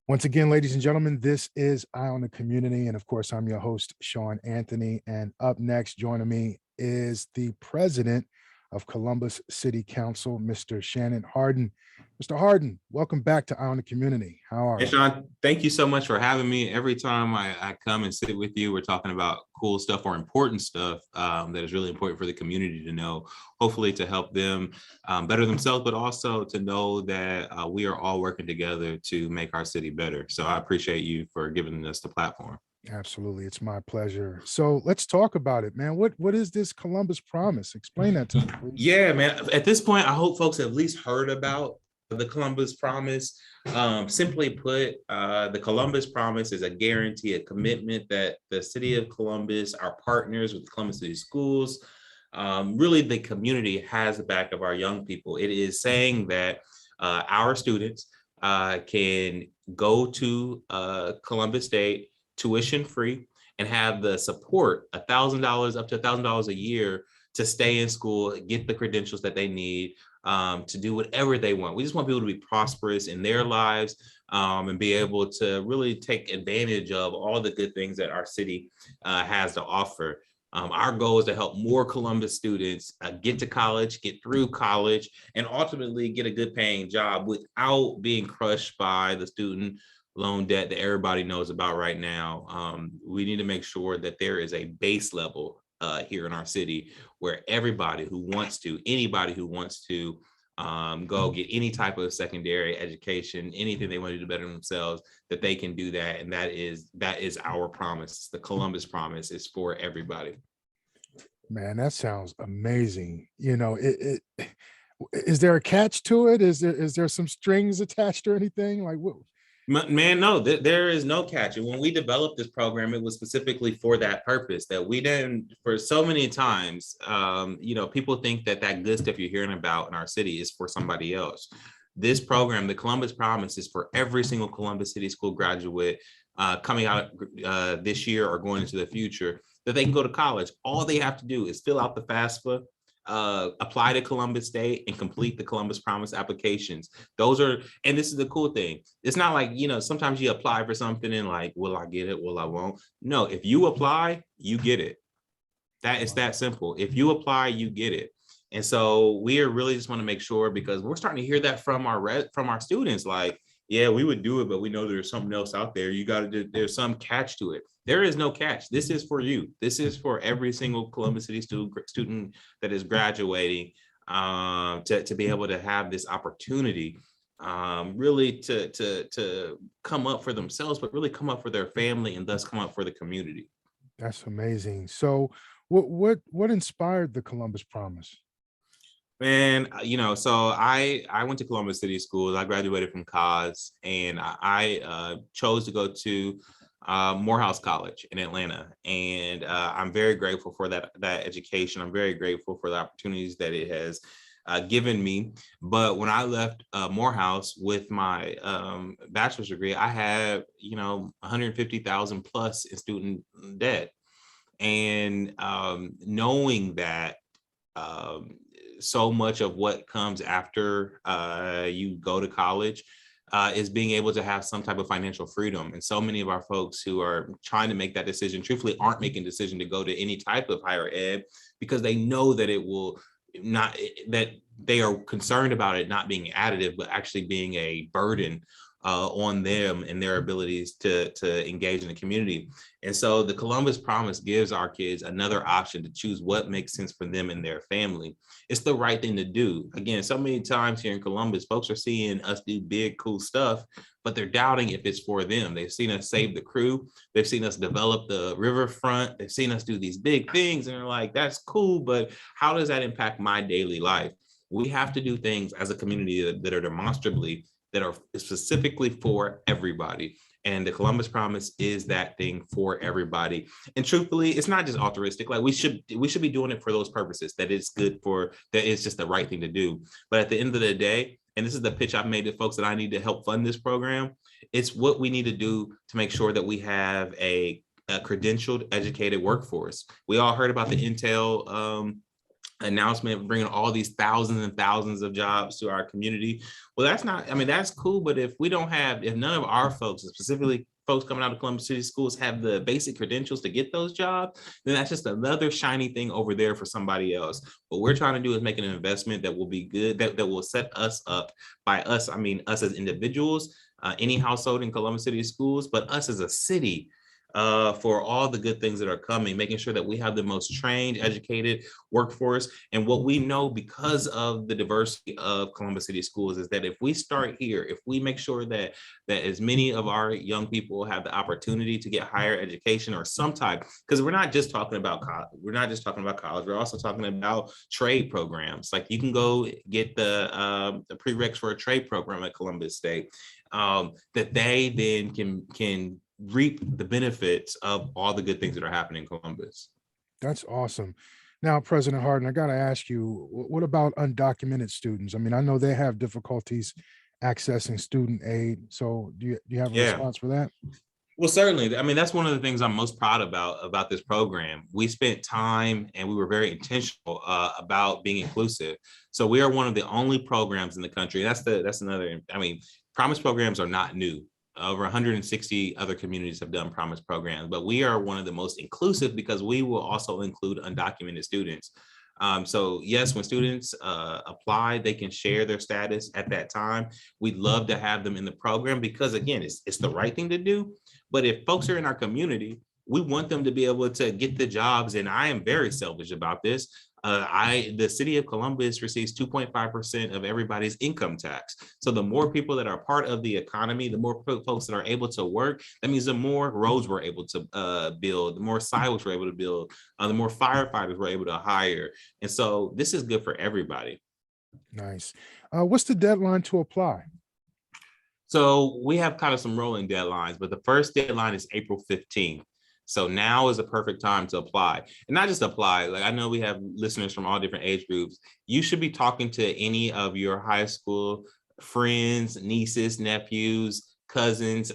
Once again, ladies and gentlemen, this is Eye on the Community. And of course, I'm your host, Sean Anthony. And up next, joining me is the president of Columbus City Council, Mr. Shannon Hardin. Mr. Hardin, welcome back to Eye on the Community. How are Hey, you? Sean, thank you so much for having me. Every time I come and sit with you, we're talking about cool stuff or important stuff that is really important for the community to know, hopefully to help them better themselves, but also to know that we are all working together to make our city better. So I appreciate you for giving us the platform. Absolutely. It's my pleasure. So let's talk about it, man. What is this Columbus Promise? Explain that to me, please. Yeah, man. At this point, I hope folks have at least heard about the Columbus Promise. Simply put, the Columbus Promise is a guarantee, a commitment that the city of Columbus, our partners with Columbus City Schools, really the community has the back of our young people. It is saying that our students can go to Columbus State tuition free and have the support, $1,000 up to $1,000 a year to stay in school, get the credentials that they need, to do whatever they want. We just want people to be prosperous in their lives and be able to really take advantage of all the good things that our city has to offer. Our goal is to help more Columbus students get to college, get through college, and ultimately get a good paying job without being crushed by the student loan debt that everybody knows about right now. We need to make sure that there is a base level here in our city where anybody who wants to go get any type of secondary education, anything they want to do to better themselves, that they can do that. And that is our promise. The Columbus Promise is for everybody. Man, that sounds amazing. Is there a catch to it? Is there some strings attached or anything? Like what? Man, no, there is no catch. And when we developed this program, it was specifically for that purpose, that we didn't, for so many times, people think that good stuff you're hearing about in our city is for somebody else. This program, the Columbus Promise, is for every single Columbus City School graduate coming out this year or going into the future, that they can go to college. All they have to do is fill out the FAFSA, apply to Columbus State, and complete the Columbus Promise applications. And this is the cool thing. It's not like, sometimes you apply for something and like, will I get it? Will I won't? No, if you apply, you get it. That is that simple. If you apply, you get it. And so we are really just want to make sure, because we're starting to hear that from our students, like, yeah, we would do it, but we know there's something else out there. There's some catch to it. There is no catch. This is for you. This is for every single Columbus City student that is graduating, to be able to have this opportunity, really to come up for themselves, but really come up for their family and thus come up for the community. That's amazing. So what inspired the Columbus Promise? Man, so I went to Columbus City Schools. I graduated from COS, and I chose to go to Morehouse College in Atlanta. And I'm very grateful for that education. I'm very grateful for the opportunities that it has given me. But when I left Morehouse with my bachelor's degree, I had, 150,000 plus in student debt. And knowing that so much of what comes after you go to college is being able to have some type of financial freedom. And so many of our folks who are trying to make that decision truthfully aren't making a decision to go to any type of higher ed because they know that it will not, that they are concerned about it not being additive, but actually being a burden on them and their abilities to engage in the community. And so the Columbus Promise gives our kids another option to choose what makes sense for them and their family. It's the right thing to do. Again, so many times here in Columbus, folks are seeing us do big, cool stuff, but they're doubting if it's for them. They've seen us save the crew. They've seen us develop the riverfront. They've seen us do these big things. And they're like, that's cool, but how does that impact my daily life? We have to do things as a community that are demonstrably, that are specifically for everybody. And the Columbus Promise is that thing for everybody. And truthfully, it's not just altruistic. Like we should be doing it for those purposes, that it's good for, that it's just the right thing to do. But at the end of the day, and this is the pitch I've made to folks that I need to help fund this program, it's what we need to do to make sure that we have a credentialed, educated workforce. We all heard about the Intel announcement bringing all these thousands and thousands of jobs to our community. Well, that's not, I mean, that's cool, but if none of our folks, specifically folks coming out of Columbus City schools, have the basic credentials to get those jobs, then that's just another shiny thing over there for somebody else. What we're trying to do is make an investment that will be good, that will set us up. By us, I mean us as individuals, any household in Columbus City schools, but us as a city, for all the good things that are coming, making sure that we have the most trained, educated workforce. And what we know because of the diversity of Columbus City schools is that if we start here, if we make sure that as many of our young people have the opportunity to get higher education or some type, because we're not just talking about college, we're also talking about trade programs. Like you can go get the prereqs for a trade program at Columbus State, that they then can reap the benefits of all the good things that are happening in Columbus. That's awesome. Now, President Hardin, I got to ask you, what about undocumented students? I mean, I know they have difficulties accessing student aid. So do you have a Yeah. response for that? Well, certainly. I mean, that's one of the things I'm most proud about this program. We spent time and we were very intentional about being inclusive. So we are one of the only programs in the country. That's another, I mean, promise programs are not new. Over 160 other communities have done promise programs, but we are one of the most inclusive because we will also include undocumented students. So yes, when students apply, they can share their status at that time. We'd love to have them in the program because again, it's the right thing to do. But if folks are in our community, we want them to be able to get the jobs. And I am very selfish about this. The city of Columbus receives 2.5% of everybody's income tax. So the more people that are part of the economy, the more folks that are able to work, that means the more roads we're able to build, the more sidewalks we're able to build, the more firefighters we're able to hire. And so this is good for everybody. Nice. What's the deadline to apply? So we have kind of some rolling deadlines, but the first deadline is April 15th. So now is the perfect time to apply, and not just apply. Like I know we have listeners from all different age groups. You should be talking to any of your high school friends, nieces, nephews, cousins,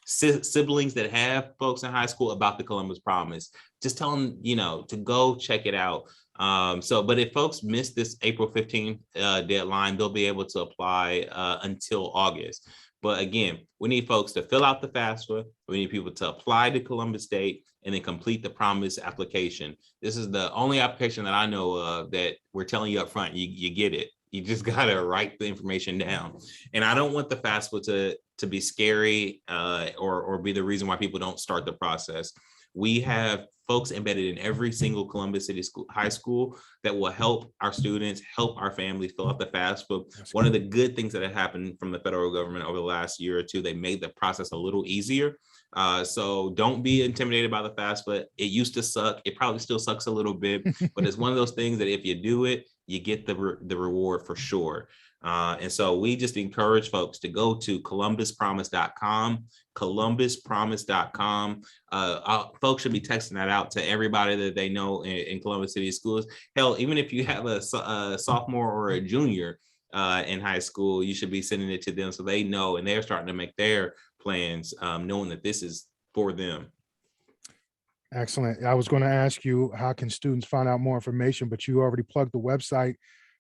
siblings that have folks in high school about the Columbus Promise. Just tell them, to go check it out. But if folks miss this April 15th deadline, they'll be able to apply until August. But again, we need folks to fill out the FAFSA. We need people to apply to Columbus State and then complete the Promise application. This is the only application that I know of that we're telling you up front, you get it. You just got to write the information down. And I don't want the FAFSA to be scary or be the reason why people don't start the process. We have folks embedded in every single Columbus City high school that will help our students, help our families fill out the FAFSA. One of the good things that have happened from the federal government over the last year or two, they made the process a little easier. So don't be intimidated by the FAFSA. It used to suck. It probably still sucks a little bit, but it's one of those things that if you do it, you get the reward for sure. And so we just encourage folks to go to columbuspromise.com, columbuspromise.com. Folks should be texting that out to everybody that they know in Columbus City schools. Hell, even if you have a sophomore or a junior in high school, you should be sending it to them so they know and they're starting to make their plans, knowing that this is for them. Excellent. I was going to ask you, how can students find out more information, but you already plugged the website,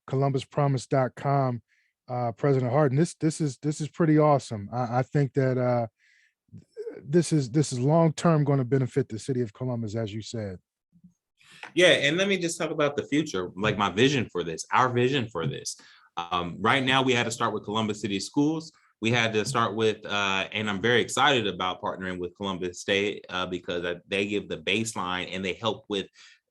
columbuspromise.com. President Hardin, this is pretty awesome. I think that this is long term going to benefit the city of Columbus, as you said. Yeah, and let me just talk about the future, like my vision for this, our vision for this. Right now, we had to start with Columbus City Schools. We had to start with, and I'm very excited about partnering with Columbus State because they give the baseline and they help with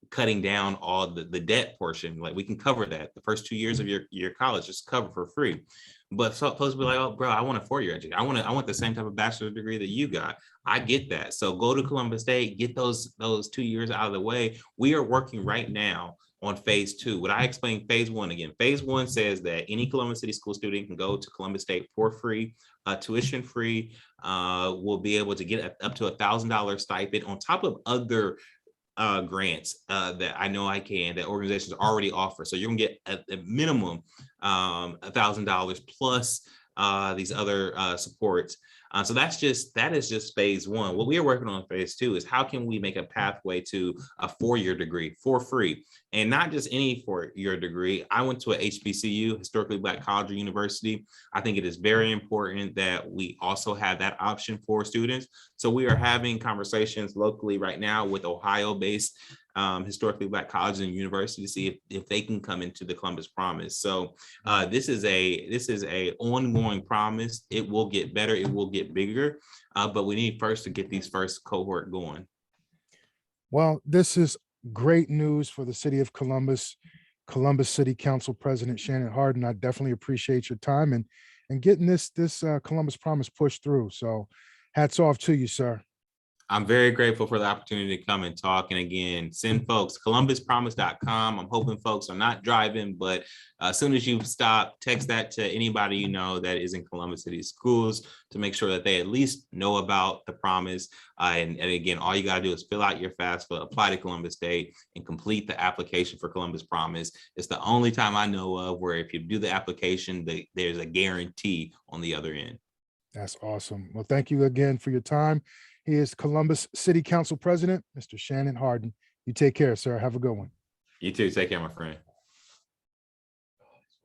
cutting down all the debt portion. Like we can cover that. The first 2 years of your college just cover for free. But so folks be like, oh, bro, I want a 4-year education. I want the same type of bachelor's degree that you got. I get that. So go to Columbus State, get those 2 years out of the way. We are working right now on phase 2. Would I explain phase 1 again? Phase 1 says that any Columbus City school student can go to Columbus State for free, tuition free, will be able to get up to $1,000 stipend on top of other grants that I know that organizations already offer. So you're gonna get at a minimum $1,000 plus these other supports. So that is just phase one. What we are working on phase two is how can we make a pathway to a 4-year degree for free, and not just any 4-year degree. I went to a HBCU, historically Black college or university. I think it is very important that we also have that option for students. So we are having conversations locally right now with Ohio-based historically Black colleges and universities to see if they can come into the Columbus Promise. So this is a ongoing promise. It will get better. It will get bigger, but we need first to get these first cohort going. Well, this is great news for the city of Columbus. Columbus City Council President Shannon Hardin, I definitely appreciate your time and getting this Columbus Promise pushed through. So hats off to you, sir. I'm very grateful for the opportunity to come and talk. And again, send folks columbuspromise.com. I'm hoping folks are not driving, but as soon as you stop, text that to anybody you know that is in Columbus City Schools to make sure that they at least know about the promise. And again, all you got to do is fill out your FAFSA, apply to Columbus State, and complete the application for Columbus Promise. It's the only time I know of where if you do the application, there's a guarantee on the other end. That's awesome. Well, thank you again for your time. He is Columbus City Council President, Mr. Shannon Hardin. You take care, sir. Have a good one. You too. Take care, my friend.